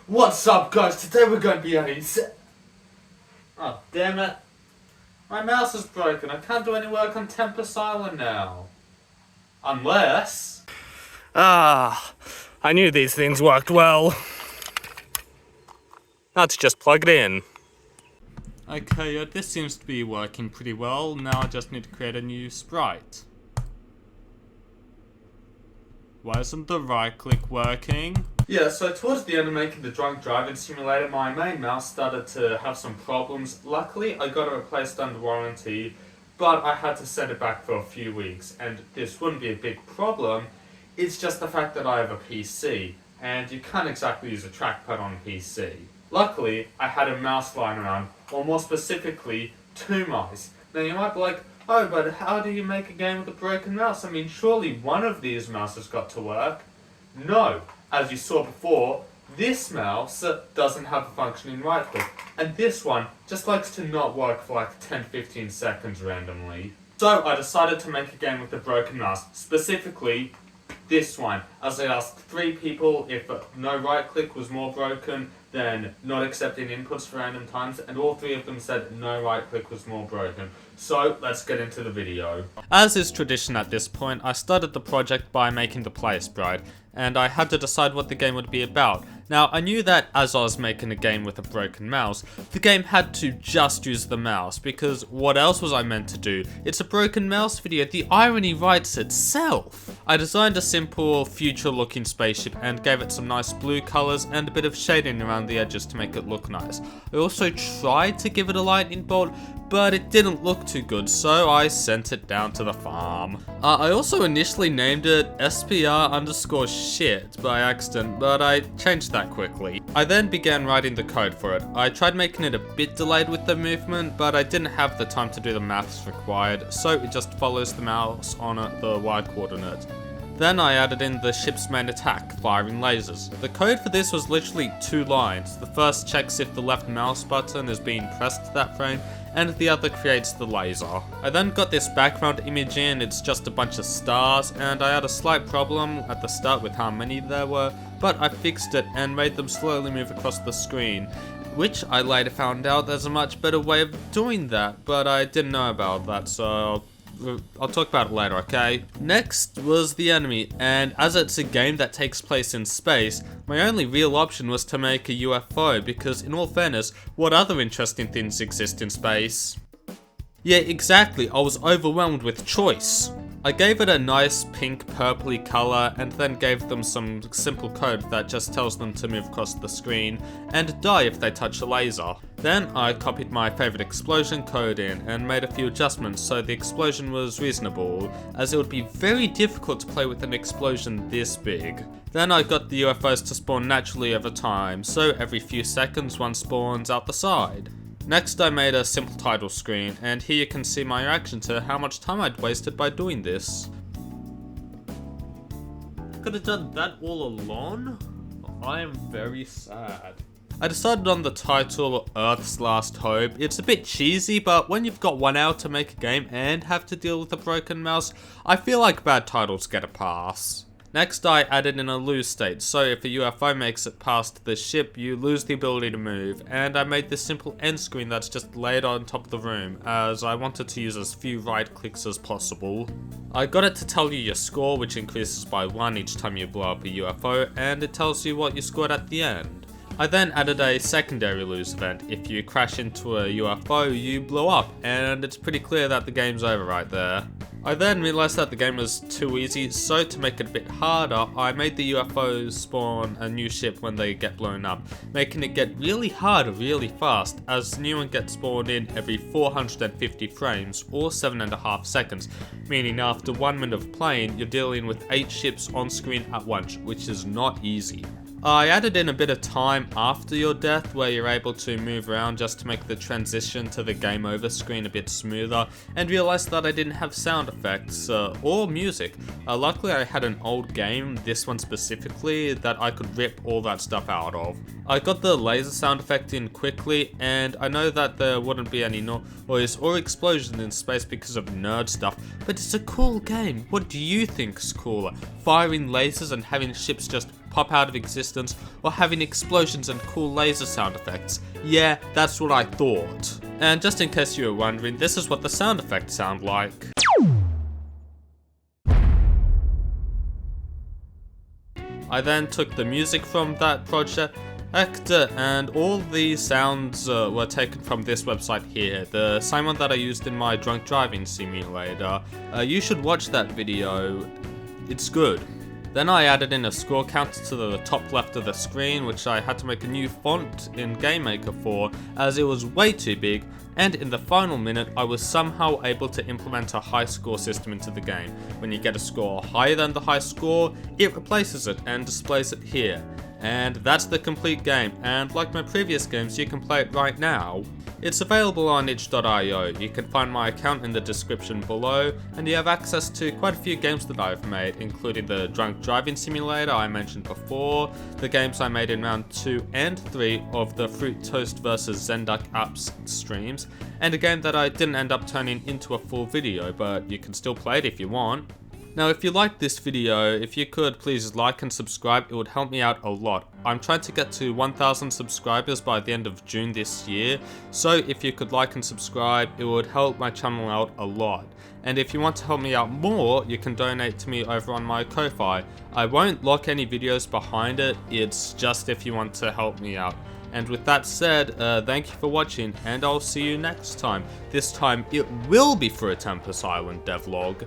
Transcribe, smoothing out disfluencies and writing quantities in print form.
What's up, guys? Today we're going to be adding Oh, damn it. My mouse is broken. I can't do any work on Tempest Island now. Unless... I knew these things worked well. Let's just plug it in. Okay, this seems to be working pretty well. Now I just need to create a new sprite. Why isn't the right click working? Yeah, so towards the end of making the drunk driving simulator, my main mouse started to have some problems. Luckily, I got it replaced under warranty, but I had to send it back for a few weeks, and this wouldn't be a big problem. It's just the fact that I have a PC, and you can't exactly use a trackpad on a PC. Luckily, I had a mouse lying around, or more specifically, 2 mice. Now you might be like, oh, but how do you make a game with a broken mouse? I mean, surely one of these mouses got to work. No, as you saw before, this mouse doesn't have a functioning right click, and this one just likes to not work for like 10-15 seconds randomly. So I decided to make a game with a broken mouse, specifically this one, as I asked 3 people if no right click was more broken than not accepting inputs for random times, and all 3 of them said no right click was more broken. So let's get into the video. As is tradition at this point, I started the project by making the player sprite, and I had to decide what the game would be about. Now, I knew that as I was making a game with a broken mouse, the game had to just use the mouse, because what else was I meant to do? It's a broken mouse video, the irony writes itself. I designed a simple, future-looking spaceship and gave it some nice blue colours and a bit of shading around the edges to make it look nice. I also tried to give it a lightning bolt, but it didn't look too good, so I sent it down to the farm. I also initially named it SPR_shit by accident, but I changed that quickly. I then began writing the code for it. I tried making it a bit delayed with the movement, but I didn't have the time to do the maths required, so it just follows the mouse on the Y coordinate. Then I added in the ship's main attack, firing lasers. The code for this was literally 2 lines. The first checks if the left mouse button is being pressed that frame, and the other creates the laser. I then got this background image in, it's just a bunch of stars, and I had a slight problem at the start with how many there were, but I fixed it and made them slowly move across the screen, which I later found out there's a much better way of doing that, but I didn't know about that, so I'll talk about it later, okay? Next was the enemy, and as it's a game that takes place in space, my only real option was to make a UFO, because in all fairness, what other interesting things exist in space? Yeah, exactly, I was overwhelmed with choice. I gave it a nice pink purpley colour and then gave them some simple code that just tells them to move across the screen and die if they touch a laser. Then I copied my favourite explosion code in and made a few adjustments so the explosion was reasonable, as it would be very difficult to play with an explosion this big. Then I got the UFOs to spawn naturally over time, so every few seconds one spawns out the side. Next I made a simple title screen, and here you can see my reaction to how much time I'd wasted by doing this. Could have done that all alone? I am very sad. I decided on the title Earth's Last Hope. It's a bit cheesy, but when you've got 1 hour to make a game and have to deal with a broken mouse, I feel like bad titles get a pass. Next I added in a lose state, so if a UFO makes it past the ship, you lose the ability to move, and I made this simple end screen that's just laid on top of the room, as I wanted to use as few right clicks as possible. I got it to tell you your score, which increases by 1 each time you blow up a UFO, and it tells you what you scored at the end. I then added a secondary lose event. If you crash into a UFO, you blow up, and it's pretty clear that the game's over right there. I then realised that the game was too easy, so to make it a bit harder, I made the UFOs spawn a new ship when they get blown up, making it get really hard really fast, as new one gets spawned in every 450 frames, or 7.5 seconds, meaning after 1 minute of playing, you're dealing with 8 ships on screen at once, which is not easy. I added in a bit of time after your death where you're able to move around just to make the transition to the game over screen a bit smoother, and realised that I didn't have sound effects or music. Luckily I had an old game, this one specifically, that I could rip all that stuff out of. I got the laser sound effect in quickly, and I know that there wouldn't be any noise or explosion in space because of nerd stuff, but it's a cool game. What do you think's cooler? Firing lasers and having ships just pop out of existence or having explosions and cool laser sound effects. Yeah, that's what I thought. And just in case you were wondering, this is what the sound effects sound like. I then took the music from that project, and all these sounds were taken from this website here, the same one that I used in my drunk driving simulator. You should watch that video, it's good. Then I added in a score counter to the top left of the screen, which I had to make a new font in GameMaker for, as it was way too big, and in the final minute I was somehow able to implement a high score system into the game. When you get a score higher than the high score, it replaces it and displays it here. And that's the complete game, and like my previous games, you can play it right now. It's available on itch.io, you can find my account in the description below, and you have access to quite a few games that I've made, including the drunk driving simulator I mentioned before, the games I made in round 2 and 3 of the Fruit Toast vs Zenduck apps streams, and a game that I didn't end up turning into a full video, but you can still play it if you want. Now, if you liked this video, if you could please like and subscribe, it would help me out a lot. I'm trying to get to 1,000 subscribers by the end of June this year, so if you could like and subscribe, it would help my channel out a lot. And if you want to help me out more, you can donate to me over on my Ko-Fi. I won't lock any videos behind it, it's just if you want to help me out. And with that said, thank you for watching, and I'll see you next time. This time, it will be for a Tempest Island devlog.